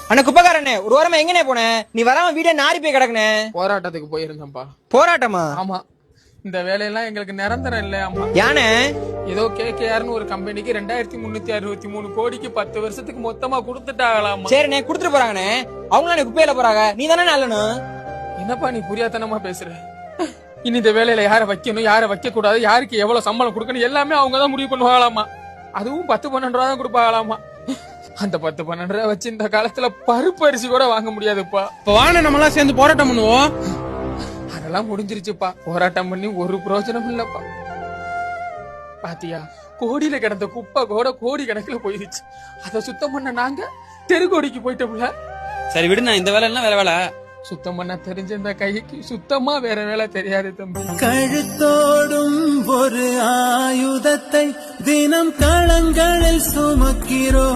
அண்ணா குப்பக்காரண்ணே, ஒரு வாரமா எங்கனே போன? நீ வராம வீடே நாரி போய் கிடக்குனே. போராட்டத்துக்கு போயிருந்தேன்ப்பா. போராட்டமா? ஆமா, இந்த வேலையெல்லாம் எங்களுக்கு நிரந்தரம் இல்ல. அம்மா யானே? ஏதோ கேகேஆர்னு ஒரு கம்பெனிக்கு 2363 கோடிக்கு 10 வருஷத்துக்கு மொத்தமா கொடுத்துட்டாங்களாமா. சரிண்ணே, குடுத்துட்டு போறாங்கண்ணே. அவங்களாம் குப்பையில போறாங்க, நீ தானே நல்லணும். என்னப்பா நீ புரியாதனமா பேசுற? இனி இந்த வேலையில யார வைக்கணும், யார வைக்க கூடாது, யாருக்கு எவ்வளவு சம்பளம் கொடுக்கணும் எல்லாமே அவங்கதான் முடிவு பண்ணுவாங்களாமா. அதுவும் 10-12 ரூபா தான் கொடுப்பாங்களாமா. அந்த 10-12 ரூபா வச்சு இந்த காலத்துல பருப்பு அரிசி கூட வாங்க முடியாதுப்பா. இப்ப வாங்க நம்ம எல்லாம் சேர்ந்து போராட்டம் பண்ணுவோம். அதெல்லாம் முடிஞ்சிருச்சுப்பா. போராட்டம் பண்ணி ஒரு பிரயோஜனம் இல்லப்பா. பாத்தியா, கோடியில கிடந்த குப்பை கூட கோடி கணக்குல போயிருச்சு. அதை சுத்தம் பண்ண நாங்க தெருக்கோடிக்கு போயிட்டோம்ல. சரி விடுண்ணா, இந்த வேலை எல்லாம் வேற வேலை. சுத்தம் பண்ண தெரிஞ்ச இந்த கைக்கு சுத்தமா வேற வேலை தெரியாது தம்பி. கழுத்தோடும் ஒரு ஆயுதத்தை தினம் களங்களில் சுமக்கிறோம்.